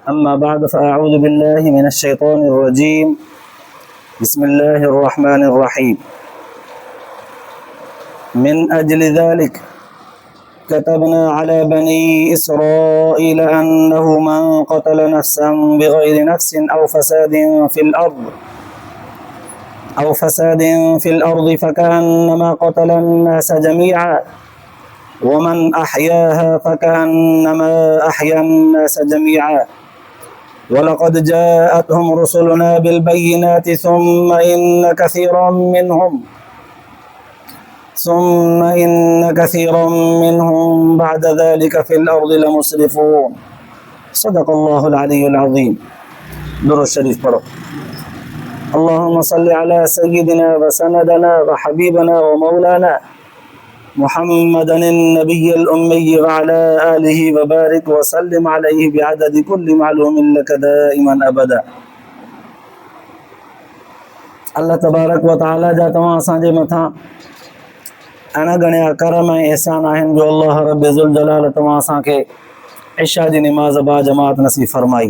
أما بعد فأعوذ بالله من الشيطان الرجيم بسم الله الرحمن الرحيم من أجل ذلك كتبنا على بني إسرائيل أنه من قتل نفسا بغير نفس أو فساد في الأرض فكأنما قتل الناس جميعا ومن أحياها فكأنما أحيا الناس جميعا ولقد جاءتهم رسلنا بالبينات ثم إن كثيرا منهم بعد ذلك في الأرض لمسرفون صدق الله العلي العظيم. درود الشريف پڑھو. اللهم صل على سيدنا وسندنا وحبيبنا ومولانا محمد النبي الأمي وعلى آله وبارك وسلم عليه بعدد كل معلوم لك دائما أبدا. अल्लाह तबारक व ताला जा तव्हां असांजे मथां अणगणिया करम ऐं एहसान आहिनि जो अल्लाह रब ज़ुल जलाल तव्हां असांखे इशा जी निमाज़ बा जमात नसीब फरमाई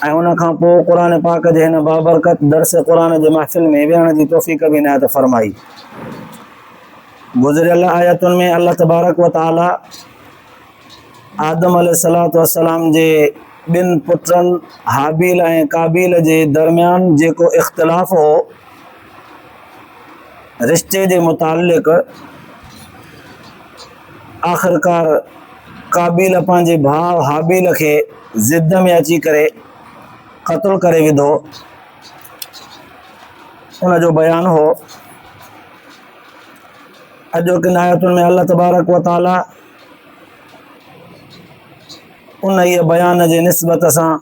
ऐं उन खां पोइ क़ुर पाक जे हिन बाबरकत दर्स क़ुर जे महफ़िल में वेहण जी तौफ़ीक़ बि इनायत फरमाई. गुज़िरियल आयतुनि में अल्लाह तबारक व ताला आदम अलैहिस्सलातु वस्सलाम जे ॿिनि पुटनि हाबील ऐं काबील जे दरमियान जेको इख़्तिलाफ़ हो रिश्ते जे मुतालिक़, आख़िरकार काबील पंहिंजे भाउ हाबील खे ज़िद में अची करे क़त्ल करे विधो, उन जो बयानु हो. अॼोकिन आयतुनि में अल्लाह तबारक व ताला उन ई बयान जे निस्बत सां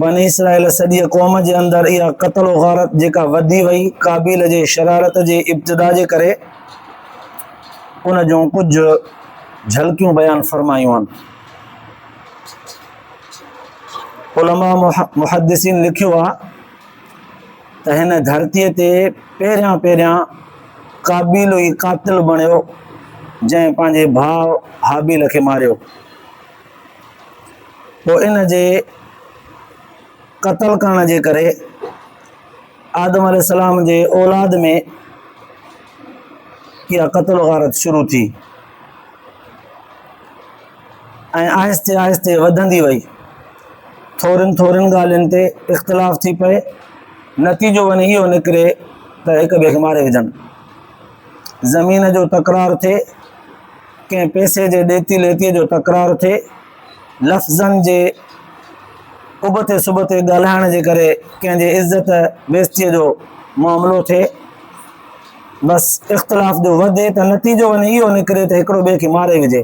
बनी इसराइल सॼी क़ौम जे अंदरि इहा क़त्ल गारत जेका वधी वई काबील जे शरारत जे इब्तिदा जे करे, उन जूं कुझु झलकियूं बयानु फरमायूं आहिनि. उलमा मुहद्दिसीन लिखियो आहे त हिन धरतीअ ते पहिरियां काबील ई कातिल बणियो जंहिं पंहिंजे भाउ हाबील खे मारियो. पोइ इन जे क़त्ल करण जे करे आदम अलैहिस्सलाम जे औलाद में इहा क़त्ल गारत शुरू थी ऐं आहिस्ते आहिस्ते वधंदी वई. थोरियुनि ॻाल्हियुनि ते इख़्तिलाफ़ थी पए, नतीजो वञी इहो निकिरे त हिक ॿिए खे मारे विझनि. ज़मीन जो तकरार थिए, कंहिं पैसे जे ॾेती लेतीअ जो तकरार थिए, लफ़्ज़नि जे उबते सुबते ॻाल्हाइण जे करे कंहिंजे इज़त बेइज़तीअ जो मामिलो थिए, बसि इख़्तिलाफ़ जो वधे त नतीजो वञी इहो निकिरे त हिकिड़ो ॿिए खे मारे विझे,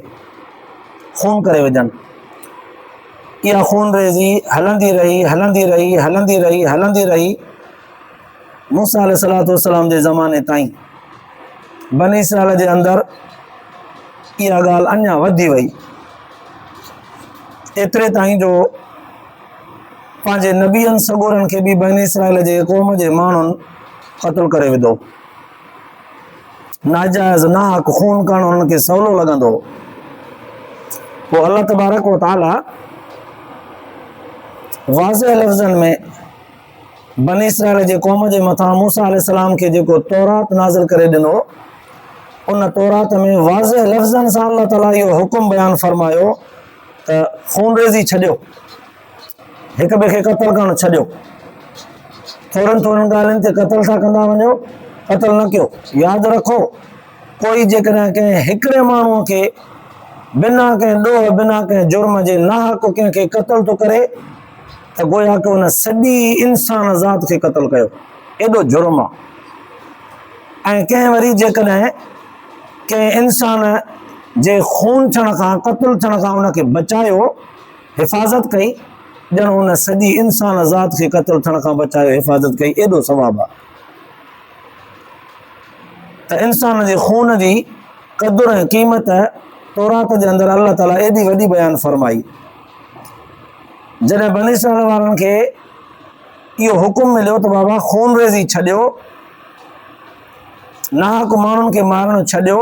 खून करे विझनि. इहा खून रेज़ी हलंदी रही मूसा अलैहिस्सलातु वस्सलाम जे ज़माने ताईं. बनी इसराइल जे अंदरि इहा ॻाल्हि अञा वधी वई, एतिरे ताईं जो पंहिंजे नबियनि सॻोरनि खे बि बनी इसराइल जे क़ौम जे माण्हुनि क़त्ल करे विधो. नाजाइज़ नाहक खून करणु उन्हनि खे सवलो लॻंदो. पोइ अल्लाह तबारक व ताला वाज़ह लफ़्ज़नि में बनी इसराइल जे क़ौम जे मथां मूसा अलैहिस्सलाम खे जेको तौरात नाज़िल करे ॾिनो, उन तौरात में वाज़ह लफ़्ज़नि सां अल्लाह ताला इहो हुकुम बयानु फरमायो त खून रेज़ी छॾियो, हिक ॿिए खे क़त्ल करणु छॾियो. थोरनि ॻाल्हियुनि ते क़त्ल था कंदा वञो, क़त्ल न कयो. यादि रखो, कोई जेकॾहिं कंहिं हिकिड़े माण्हूअ खे बिना कंहिं ॾोह बिना कंहिं जुर्म जे नाहक कंहिंखे क़त्ल थो करे त गोया कि उन सॼी इंसान ज़ात खे क़त्ल कयो, एॾो जुर्म आहे. ऐं कंहिं वरी जेकॾहिं कंहिं इंसान जे खून थियण खां, क़त्ल थियण खां उनखे बचायो, हिफ़ाज़त कई, ॼण उन सॼी इंसान ज़ात खे क़त्ल थियण खां बचायो, हिफ़ाज़त कई, एॾो सवाबु आहे. त इंसान जे खून जी क़दुरु ऐं क़ीमत तौरात जे अंदरि अल्लाह ताला एॾी वॾी बयानु फरमाई. जॾहिं बनी इसराइल वारनि खे इहो हुकुम मिलियो त बाबा खून रेज़ी छॾियो, नाहक माण्हुनि खे मारणु छॾियो,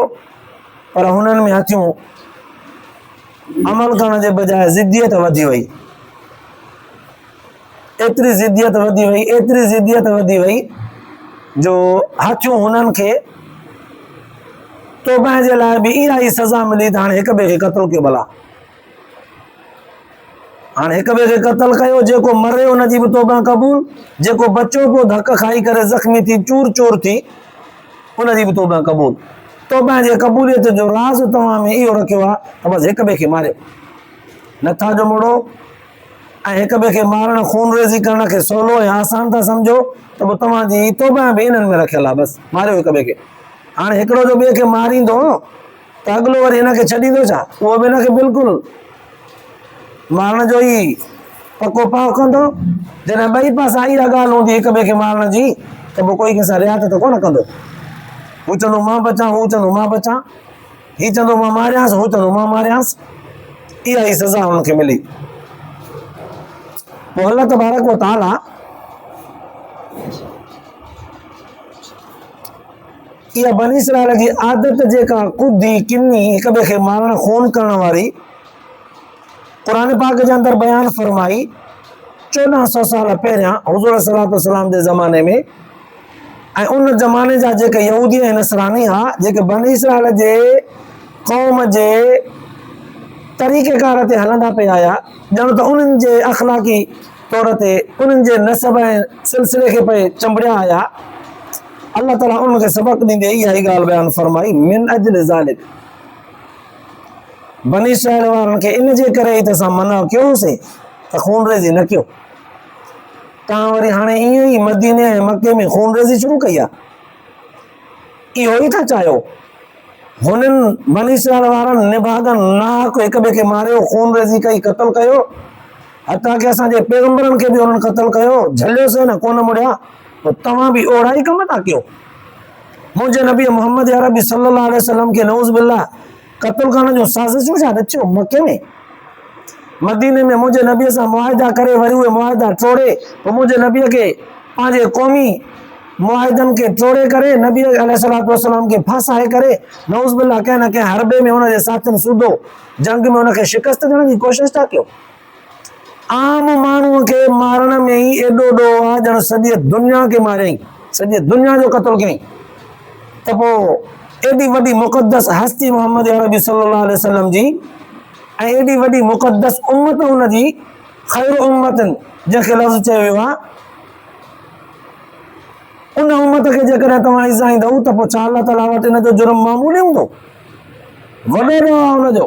पर हुननि में हथियूं अमल करण जे बजाय ज़िद्दियत वधी वई, एतिरी ज़िद्दियत वधी वई, एतिरी ज़िद्दियत वधी वई जो हथियूं हुननि खे तौबा जे लाइ बि इहा ई सज़ा मिली त हाणे हिक ॿिए खे क़त्ल कयो भला। हाणे हिक ॿिए खे क़त्ल कयो, जेको मरे हुनजी बि तौबा क़बूल, जेको बचो पियो धक खाई करे ज़ख़्मी थी चूर चूर थी उनजी बि तौबा क़बूल। तौबा जे क़बूलियत जो राज़ तव्हां में इहो रखियो आहे त बसि हिक ॿिए खे मारियो, नथा जो मुड़ो ऐं हिक ॿिए खे मारण खून रेज़ी करण खे सवलो ऐं आसान था सम्झो त पोइ तव्हांजी तौबा बि इन्हनि में रखियल आहे, बसि मारियो हिक ॿिए खे। हाणे हिकिड़ो जो ॿिए खे मारींदो त अॻिलो वरी हिनखे छॾींदो छा, उहो बि हिनखे बिल्कुलु मारण जो ई पको पाउ कंदो। जॾहिं ॿई पासा इहा ॻाल्हि हूंदी हिक ॿिए खे मारण जी त पोइ कोई कंहिंसां रियात त कोन कंदो। हू चवंदो मां बचां, हू चवंदो मां बचां, हीउ चवंदो मां मारियांसि, हू चवंदो मां मारियांसि, इहा ई सज़ा हुनखे मिली। पोइ अल्लाह तबारक व तआला इहा बनी इसराइल जी आदत जेका कुदी किनी हिक ॿिए खे मारण खून करण वारी क़ुरान पाक जे अंदरि बयानु फरमाई 1400 साल पहिरियां हुज़ूर सल्लल्लाहु अलैहि वसल्लम जे ज़माने में, ऐं उन ज़माने जा जेके यहूदी ऐं नसरानी हा जेके बनी इसराइल जे क़ौम जे तरीक़ेकार ते हलंदा पिया आया, ॼण त उन्हनि जे अख़लाक़ी तौर ते उन्हनि जे नसब ऐं सिलसिले खे पिए चंबड़िया आया। अल्लाह ताला उनखे सबक़ ॾींदे इहा ई ॻाल्हि बयानु फरमाई मिन अजल ज़ालिक, बनी इसराइल वारनि खे इन जे करे ई त असां मना कयोसीं त खून रेज़ी न कयो। तव्हां वरी हाणे ईअं ई मदीने ऐं मके में खून रेज़ी शुरू कई आहे, इहो ई था चाहियो। हुननि बनी इसराइल वारनि निभागनि नाहक हिक ॿिए खे मारियो, खून रेज़ी कई, क़त्ल कयो, हथा की असांजे पैगंबरनि खे बि हुननि क़त्ल कयो, झलियोसीं न कोन मुड़िया। पोइ तव्हां बि ओड़ा ई कम था कयो। मुंहिंजे नबी मोहम्मद अरबी सल्लल्लाहु अलैहि वसल्लम खे नऊज़ बिल्लाह क़त्ल करण जो साज़िशूं छा रचियो मके में, मदीने में मुंहिंजे नबीअ सां मुआहिदा करे वरी उहे मुआहिदा टोड़े, पोइ मुंहिंजे नबीअ खे पंहिंजे क़ौमी मुआहिदनि खे टोड़े करे नबी अलैहिस्सलातु वस्सलाम खे फासाए करे नऊज़ बिल्लाह कंहिं न कंहिं हरबे में हुनजे साथियुनि सूदो जंग में हुनखे शिकस्त ॾियण जी कोशिशि था कयो। आम माण्हूअ खे मारण में ई एॾो ॾोह आहे ॼण सॼी दुनिया खे मारियईं, सॼी दुनिया जो क़त्ल कयईं। त पोइ एॾी वॾी मुक़द्दस हस्ती मोहम्मद अरबी सल्लल्लाहु अलैहि वसल्लम जी ऐं एॾी वॾी मुक़द्दस उम्मत हुनजी ख़ैर उम्मतन जंहिंखे लफ़्ज़ चयो वियो आहे, उन उम्मत खे जेकॾहिं तव्हां इज़ाईंदव त पोइ छा अल्लाह ताला वटि इन जो जुर्म मामूली हूंदो, वॾो ॾोह आहे हुनजो।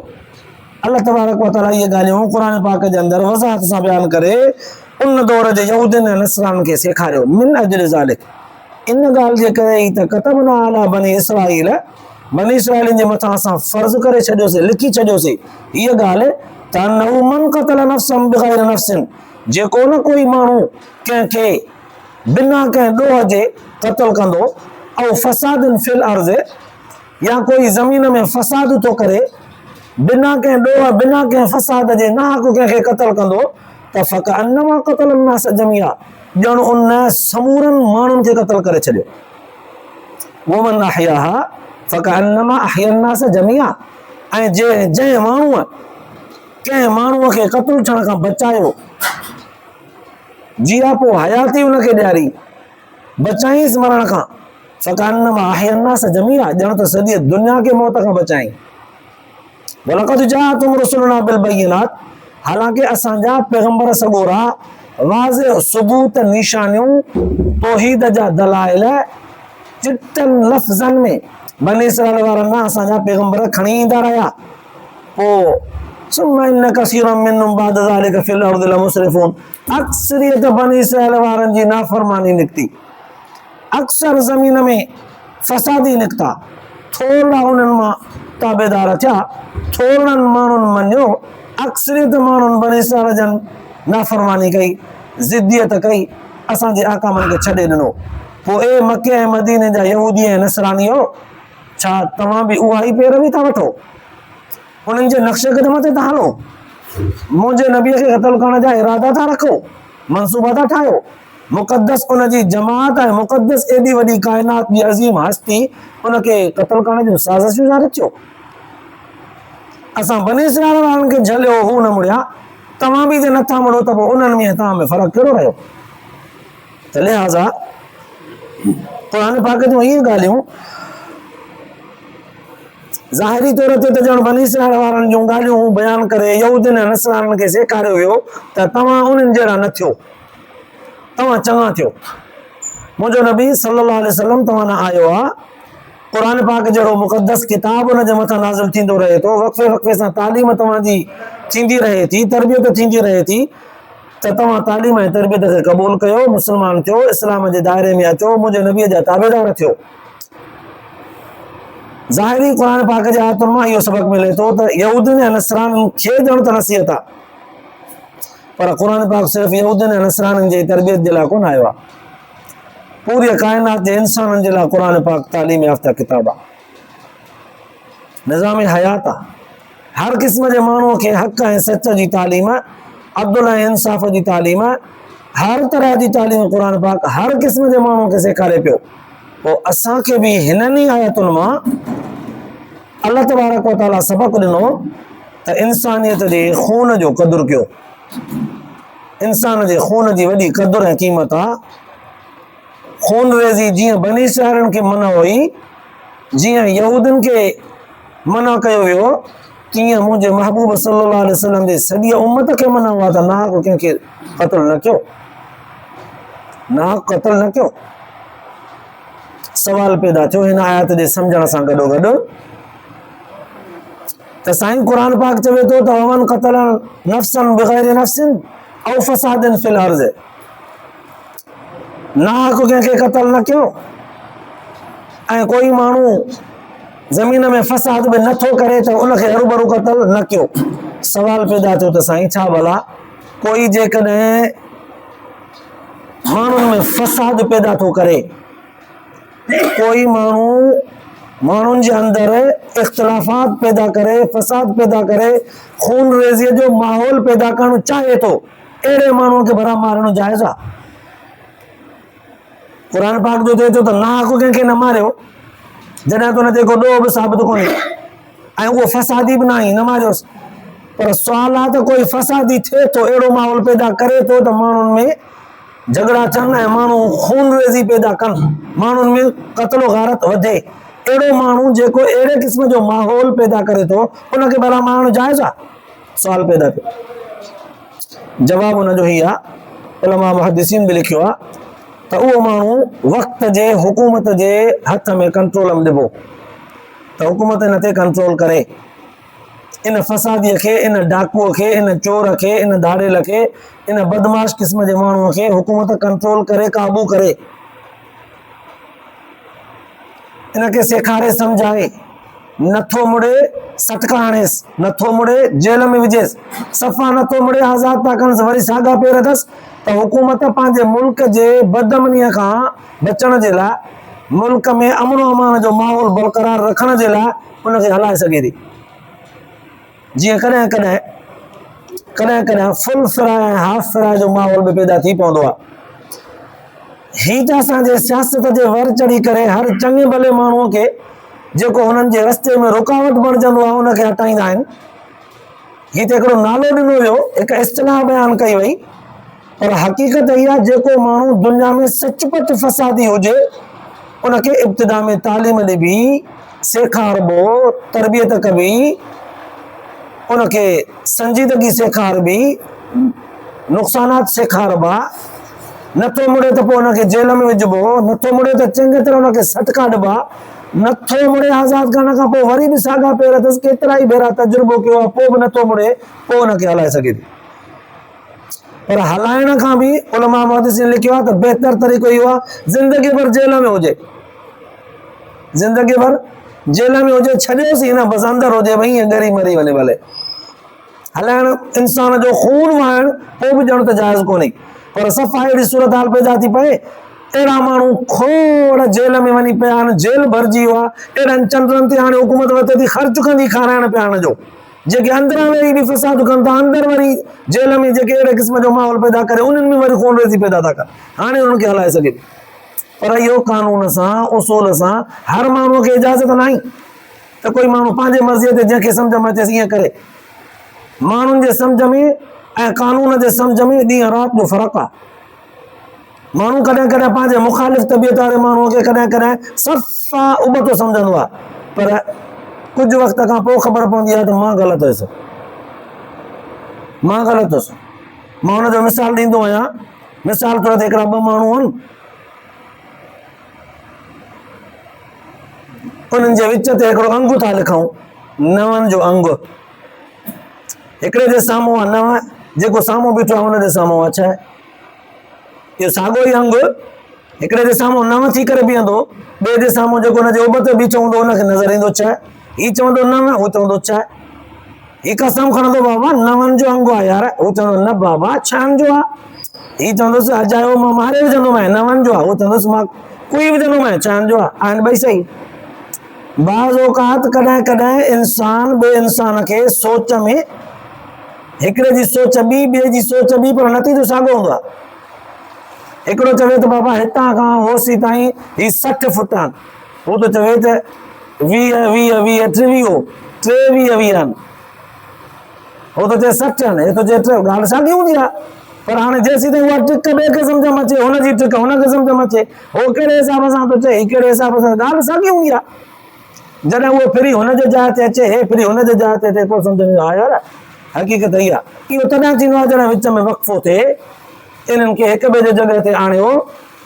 अल्लाह तबारक व तआला इहे ॻाल्हियूं क़ुरान पाक जे अंदरि वज़ाहत सां बयानु करे उन दौर जे यहूदियुनि ऐं नसराननि खे सेखारियो। मिन अजल ज़ालिक, इन ॻाल्हि जे करे ई त कतबना अला बनी इसराइल, बनी इसराइलनि जे मथां असां फ़र्ज़ करे छॾियोसीं, लिखी छॾियोसीं हीअ ॻाल्हि त अन्नहु मन क़तल नफ़्सन बिग़ैर नफ़्सिन, जेको न कोई माण्हू कंहिंखे बिना कंहिं ॾोह जे क़त्ल कंदो, ऐं फ़सादन फिल अर्ज़, या कोई ज़मीन में फ़साद थो करे बिना कंहिं ॾोह बिना कंहिं फ़साद जे नाहक कंहिंखे क़त्ल कंदो त फ़कअन्नमा क़तल अन्नास जमीआ, ॼण उन समूरनि माण्हुनि खे क़त्ल करे छॾियो। वमन अहयाहा फ़कअन्नमा अहया अन्नास जमीआ, ऐं जंहिं माण्हूअ कंहिं माण्हूअ खे क़त्ल थियण खां बचायो, जिया पोइ हयाती हुनखे ॾियारी, बचाईंसि मरण खां, फ़कअन्नमा अहया अन्नास जमीआ, ॼण त सॼी दुनिया खे मौत खां बचाईं। वलक़द जाअतहुम रुसुलुना बिलबय्यिनात, हालांकि असांजा पैगंबर सॻोरा वाज़िह सबूत निशानियूं तौहीद जा दलाइल चिटनि लफ़्ज़नि में बनी इसराइल वारनि खां असांजा पैगंबर खणी ईंदा रहिया। पोइ सुम्मा इन्न कसीरम मिनहुम बाद ज़ालिक फिल अर्ज़ि लमुस्रिफून, अक्सरियत बनी इसराइल वारनि जी नाफ़रमानी निकिती, अक्सर ज़मीन में फ़सादी निकिता, थोरा उन्हनि मां ताबेदार थिया, थोरनि माण्हुनि मञियो, अक्सरियत माण्हुनि बनी इसराइल जन नाफ़रमानी कई, ज़िद्दियत कई, असांजे आकामनि खे छॾे ॾिनो। पोइ ए मके ऐं मदीने जा यहूदी ऐं नसरानियो, छा तव्हां बि उहा ई पैरवी था वठो, उन्हनि जे नक्शे क़दम ते था हलो, मुंहिंजे नबीअ खे क़त्ल करण जा इरादा था रखो, मनसूबा था ठाहियो। मुक़द्दस उनजी जमात ऐं मुक़द्दस एॾी वॾी काइनात जी अज़ीम हस्ती उनखे क़त्ल करण जूं साज़िशूं था रचियो। असां बनी इसराइल वारनि खे झलियो, हू न मुड़िया, तव्हां बि जे नथा मुड़ो त पोइ उन्हनि में तव्हां में फ़र्क़ु कहिड़ो रहियो? त लिहाज़ा क़ुर पाक जूं इहे ॻाल्हियूं ज़ाहिरी तौर ते त ॼण बनी इसराइल वारनि जूं ॻाल्हियूं बयानु करे यहूदियुनि ऐं नसराननि खे सेखारियो वियो त तव्हां उन्हनि जहिड़ा न थियो, तव्हां चङा थियो। मुंहिंजो नबी सल्लल्लाहु अलैहि वसल्लम तव्हां न आयो आहे, क़ुर पाक जहिड़ो मुक़दस किताब हुन जे मथां नाज़िल थींदो रहे थो, वक़्फ़े वक़्फ़े सां तालीम तव्हांजी थींदी रहे थी, तरबियत थींदी रहे थी, त तव्हां तालीम ऐं तरबियत खे क़बूल कयो, मुस्लमान थियो, इस्लाम जे दायरे में अचो, मुंहिंजे नबीअ जा ताबेदार थियो। ज़ाहिरी क़ुर पाक जे आयतुनि मां इहो सबक़ मिले थो त यहूदियुनि ऐं नसराननि खे ॼण त नसीहत आहे, पर क़ुर पाक सिर्फ़ु यहूदियुनि ऐं नसराननि जी तरबियत जे लाइ कोन आयो आहे, पूरी काइनात जे इंसाननि जे लाइ क़ुर पाक तालीम याफ़्ता किताब आहे, निज़ाम हयात आहे। हर क़िस्म जे माण्हूअ खे हक़ ऐं सच जी तालीम, अदल ऐं इंसाफ़ जी तालीम, हर तरह जी तालीम क़ुर पाक हर क़िस्म जे माण्हूअ खे सेखारे पियो। पोइ असांखे बि हिननि ई आयतुनि मां अल्लाह तबारक व तआला सबक़ ॾिनो त इंसानियत जे खून जो क़दुरु कयो। इंसान जे खून जी वॾी क़दुरु ऐं क़ीमत आहे। खून रेज़ी जीअं बनी इसराइलनि खे मना हुई, जीअं यहूदियुनि खे मना कयो वियो, तीअं मुंहिंजे महबूब सल्लल्लाहु अलैहि वसल्लम जे सॼी उम्मत खे मना हुआ त नाहक कंहिंखे क़त्ल न कयो, नाहक क़त्ल न कयो। सवाल पैदा थियो हिन आयत जे सम्झण सां गॾोगॾु त साईं क़ुर पाक चवे थो त वमन क़तल नफ्सन बिग़ैर नफ्सिन औ फसादिन फिल अर्ज़, नाहक कंहिंखे क़त्ल न कयो ऐं कोई माण्हू ज़मीन में फसाद बि नथो करे त उनखे हरूभरू क़त्ल न कयो। सवाल पैदा थियो त साईं छा भला कोई जेकॾहिं माण्हुनि में फसाद पैदा थो करे, कोई माण्हुनि जे अंदरि इख़्तिलाफ़ात पैदा करे, फसाद पैदा करे, खून रेज़ीअ जो माहौल पैदा करणु चाहे थो, अहिड़े माण्हूअ खे भला मारणु जाइज़ आहे? क़ुर पाक जो थिए थो त नाहक कंहिंखे न मारियो जॾहिं त हुन ते को ॾोह बि साबित कोन्हे ऐं उहो फसादी बि न आहे, न मारियोसि। पर सुवाल आहे त कोई फसादी थिए थो, अहिड़ो माहौल पैदा करे थो त माण्हुनि में झगड़ा थियनि ऐं माण्हू खून रेज़ी पैदा कनि, माण्हुनि में क़त्लो गारत वधे, अहिड़ो माण्हू जेको अहिड़े क़िस्म जो माहौल पैदा करे थो उनखे भला मारणु जाइज़ आहे? सुवाल पैदा थियो। जवाब हुनजो ही आहे, उलमा मुहद्दिसीन बि लिखियो आहे त उहो माण्हू वक़्त जे हुकूमत जे हथ में कंट्रोल में ॾिबो त हुकूमत हिन ते कंट्रोल करे, इन फसादीअ खे, इन डाकुअ खे, इन चोर खे, इन धाड़ेल खे, इन बदमाश क़िस्म जे माण्हूअ खे हुकूमत कंट्रोल करे, काबू करे, इनखे सेखारे सम्झाए, नथो मुड़े सटका हणेसि, नथो मुड़े जेल में विझेसि, सफ़ा नथो मुड़े आज़ाद था कनिसि, वरी साॻा पेर अथसि त हुकूमत पंहिंजे मुल्क जे बदअमनीअ खां बचण जे लाइ, मुल्क में अमन अमान जो माहौल बरक़रार रखण जे लाइ उनखे हलाए सघे थी। जीअं कॾहिं कॾहिं फुल फिराए ऐं हाफ फिराए जो माहौल बि पैदा थी पवंदो आहे। ही त असांजे सियासत जे वर चढ़ी करे हर चङे भले माण्हूअ खे जेको हुननि जे रस्ते में रुकावट बणिजंदो आहे उनखे हटाईंदा आहिनि। ही त हिकिड़ो नालो ॾिनो वियो, हिकु इस्तिलाह बयानु कई वई, पर हक़ीक़त इहा जेको माण्हू दुनिया में सचपच फसादी हुजे उनखे इब्तिदा में तालीम ॾिबी, सेखारबो, तरबियत कबी, उनखे संजीदगी सेखारबी, नुक़सानात सेखारबा, नथो मुड़े त पोइ उनखे जेल में विझिबो, नथो मुड़े त चङी तरह उनखे सटका ॾिबा, नथो मुड़े आज़ाद करण खां पोइ वरी बि साॻा पेर अथसि, केतिरा ई भेरा तजुर्बो कयो आहे, पोइ बि नथो मुड़े, पोइ उनखे हलाए सघे थी। पर हलाइण खां बि उलमा मुहद्दिसीन लिखियो आहे त बहितर तरीक़ो इहो आहे ज़िंदगी भर जेल में हुजे, ज़िंदगी भर जेल में हुजे, छॾियोसि न बसि अंदरि हुजे, भई ईअं ॻरी मरी वञे भले। हलाइण इंसान जो खून वहाइण पोइ बि ॼण त जाइज़ कोन्हे, पर सफ़ा अहिड़ी सूरत हाल पैदा थी पए, अहिड़ा माण्हू खोड़ जेल में वञी पिया आहिनि, जेल भरिजी वियो आहे, अहिड़नि चंडनि ते हाणे हुकूमत वरिते थी ख़र्चु कंदी खाराइण पियाइण जो, जेके अंदरां वेही बि फसाद कनि था, अंदरि वरी जेल में जेके अहिड़े क़िस्म जो माहौल पैदा करे उन्हनि में वरी खून रेज़ी पैदा था कनि, हाणे उन्हनि खे हलाए सघे थी। पर इहो कानून सां, उसूल सां हर माण्हूअ खे इजाज़त न आहे। तो कोई माण्हू पंहिंजे मर्ज़ीअ ते जंहिंखे सम्झ में अचेसि ईअं करे। माण्हुनि जे सम्झ में ऐं कानून जे सम्झ में ॾींहं राति जो फ़र्क़ु आहे। माण्हू कॾहिं कॾहिं पंहिंजे मुखालिफ़ तबियत वारे माण्हूअ खे कॾहिं कॾहिं सफ़ा उबतो सम्झंदो आहे, पर कुझु वक़्त खां पोइ ख़बर पवंदी आहे त मां ग़लति हुयुसि, मां ग़लति हुयुसि। मां हुनजो मिसाल ॾींदो आहियां। मिसाल तौर ते हिकिड़ा ॿ माण्हू आहिनि, उन्हनि जे विच ते हिकिड़ो अंगु था लिखूं, नवनि जो अंगु। हिकिड़े जे साम्हूं आहे नव, जेको साम्हूं बीठो आहे हुन जे साम्हूं आहे 6। इहो साॻियो ई अंगु हिकिड़े जे साम्हूं 9 थी करे बीहंदो, ॿिए जे साम्हूं जेको हुनजे उब ते बीठो हूंदो हुनखे नज़र ईंदो 6। हीउ चवंदो 9, हू चवंदो 6। हीउ कसम खणंदो बाबा 9 जो अंगु आहे यार, हू चवंदो न बाबा 6 जो आहे। हीउ चवंदुसि अजायो मां मारे विझंदोमांइ 9 जो आहे, हू चवंदुसि मां कोई विझंदोमांइ 6 जो आहे। आहिनि ॿई सही। बाज़ औक़ात कॾहिं कॾहिं इंसान ॿिए इंसान खे सोच में, हिकिड़े जी सोच ॿी, ॿिए जी सोच ॿी, पर नतीजो साॻियो हूंदो आहे। हिकिड़ो चवे त बाबा हितां खां होसी ताईं ही 60 फुट आहिनि, हू त चवे त 20 20 20 23 23 आहिनि, हू त चए 60 आहिनि, हे त चए 3। ॻाल्हि साॻी हूंदी आहे, पर हाणे जेसीं ताईं उहा ट्रिक ॿिए खे सम्झ में अचे, हुनजी ट्रिक हुनखे सम्झ में अचे, हो कहिड़े हिसाब सां थो चए, ही कहिड़े हिसाब सां, ॻाल्हि साॻी हूंदी आहे। जॾहिं उहो फिरी हुनजे जाइ ते अचे, हे फिरी हुनजे जाइ ते अचे, पोइ सम्झ में हा यार हक़ीक़त इहा। इहो तॾहिं थींदो आहे जॾहिं विच में वक़फ़ो थिए, इन्हनि खे हिक ॿिए जे जॻह ते आणियो,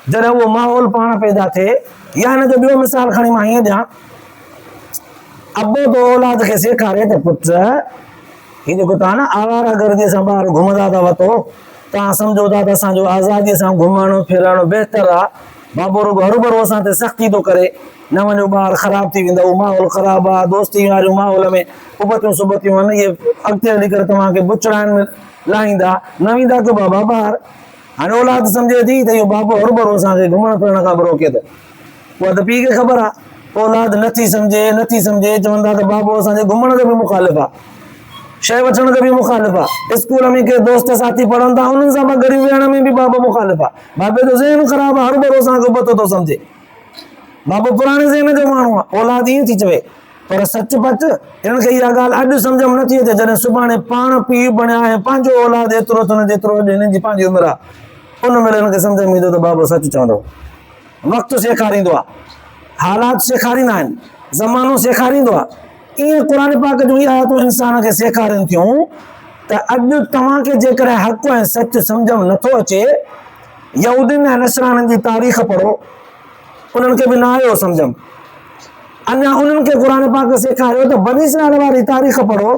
जॾहिं उहो माहौल पाण पैदा थिए। या हिन जो ॿियो मिसाल खणी मां हीअं ॾियां, अबो तो औलाद खे सेखारे त पुट हीउ जेको तव्हां न आवारा गर्दीअ सां ॿाहिरि घुमंदा था वतो, तव्हां सम्झो था त असांजो आज़ादीअ सां घुमणु फिरणु बहितरु आहे, बाबो रुॻो हरू असां ते सख़्ती थो करे, न वञो ॿार ख़राबु थी वेंदा, उहो माहौल ख़राबु आहे, दोस्ती वारियूं माहौल में उबतियूं सुबतियूं आहिनि, इहे अॻिते हली करे तव्हांखे बुछड़ाइनि में लाहींदा, न वेंदा कयो बाबा ॿाहिरि। हाणे औलाद सम्झे थी त इहो बाबो हरू असांखे घुमण फिरण खां बि रोके थो, उहा त पीउ खे ख़बर आहे। औलाद नथी सम्झे, चवंदा त बाबो असांजे घुमण जो बि मुखालिफ़ आहे, शइ वठण जो बि मुखालिफ़ आहे, स्कूल में के दोस्त साथी पढ़नि था उन्हनि सां गॾु वेहण में बि बाबो मुखालिफ़ आहे। बाबे जो ज़हन ख़राबु आहे, हरू असांखे उबतो थो सम्झे, बाबो पुराणे ज़हन जो माण्हू आहे, औलाद ईअं थी चवे। पर सच पच हिननि खे इहा ॻाल्हि अॼु सम्झ में नथी अचे, जॾहिं सुभाणे पाण पीउ बणिया ऐं पंहिंजो औलाद एतिरो थियणु जेतिरो अॼु हिननि जी पंहिंजी उमिरि आहे, उन महिल हिननि खे सम्झ में ईंदो त बाबो सच चवंदो। वक़्तु सेखारींदो आहे, हालात सेखारींदा आहिनि, ज़मानो सेखारींदो आहे। ईअं क़ुर पाक जूं इहे आयतूं इंसान खे सेखारनि थियूं त अॼु तव्हांखे जेकॾहिं हक़ ऐं सच सम्झ में नथो अचे, यहूदियुनि ऐं नसराननि जी तारीख़ पढ़ो, उन्हनि खे बि न आयो सम्झ में। अञा उन्हनि खे क़ुर पाक सेखारियो त बनी इसराईल वारी तारीख़ पढ़ो,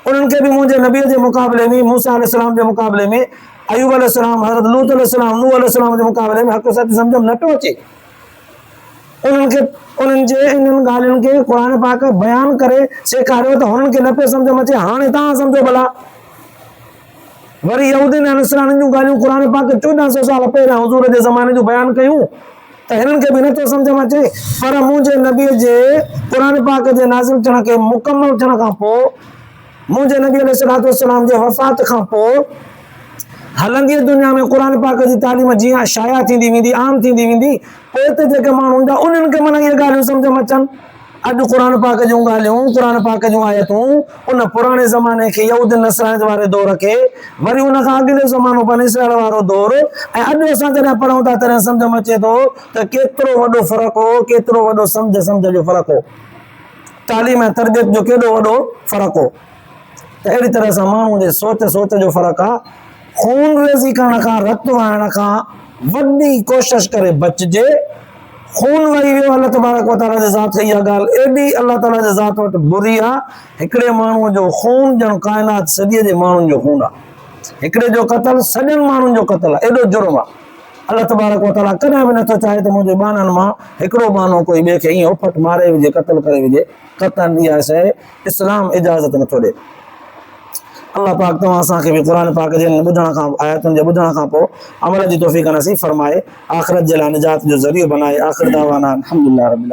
उन्हनि खे बि मुंहिंजे नबीअ जे मुक़ाबले में, मूसा अलैहिस्सलाम जे मुक़ाबले में, अयूब अलैहिस्सलाम, हज़रत लूत अलैहिस्सलाम, नूह अलैहिस्सलाम जे मुक़ाबले में हक़ सच सम्झ में नथो अचे। उन्हनि खे उन्हनि जे इन्हनि ॻाल्हियुनि खे क़ुर पाक बयानु करे सेखारियो त हुननि खे न पियो सम्झ में अचे। हाणे तव्हां सम्झो भला, वरी यहूदियुनि ऐं नसराननि जूं ॻाल्हियूं क़ुर पाक 1400 साल पहिरियां हुज़ूर जे ज़माने जूं बयानु कयूं त हिननि खे बि नथो सम्झ में अचे। पर मुंहिंजे नबीअ जे क़ुर पाक जे नाज़िल थियण खे मुकमल थियण खां पोइ, मुंहिंजे नबी अलैहिस्सलाम जे वफ़ात खां पोइ हलंदी दुनिया में क़ुर पाक जी तालीम जीअं शाया थींदी वेंदी, आम थींदी वेंदी, पोइ हिते जेके माण्हू हूंदा उन्हनि खे माना इहे ॻाल्हियूं सम्झ में अचनि। अॼु क़ुर पाक जूं ॻाल्हियूं, क़ुर पाक जूं आयतूं उन पुराणे ज़माने खे, यहूदियुनि नसराननि वारे दौर खे, वरी उन खां अॻिले ज़मानो बनी इसराईल वारो दौर, ऐं अॼु असां जॾहिं पढ़ूं था तॾहिं सम्झ में अचे थो त केतिरो वॾो फ़र्क़ु हो, केतिरो वॾो सम्झ जो फ़र्क़ु हो, तालीम ऐं तरबियत जो केॾो वॾो फ़र्क़ु हो। त अहिड़ी तरह सां माण्हू जे सोच जो फ़र्क़ु आहे। खून रेज़ी करण खां, रत वहाइण खां वॾी कोशिशि करे बचिजे। खून वही वियो, अल्लाह तबारक व तआला जे ज़ात खे इहा ॻाल्हि एॾी अल्लाह ताला जे ज़ात वटि बुरी आहे। हिकिड़े माण्हूअ जो खून ॼण काइनात सॼे जे माण्हुनि जो खून आहे। हिकिड़े जो क़तल सॼनि माण्हुनि जो क़तल आहे, एॾो जुर्म आहे। अल्लाह तबारक व तआला कॾहिं बि नथो चाहे त मुंहिंजे बाननि मां हिकिड़ो बानो कोई ॿिए खे ईअं उफट मारे विझे, क़तल करे विझे। क़तल इहा शइ इस्लाम इजाज़त नथो ॾे। अल्लाह पाक तव्हां असांखे बि क़ुर पाक जे ॿुधण खां, आयतुनि जे ॿुधण खां पोइ अमल जी तौफ़ीक़ नसीब फरमाए, आख़िरत जे लाइ निजात जो ज़रियो बनाए। आख़िर दावाना अल्हम्दुलिल्लाह रब्बिल आलमीन।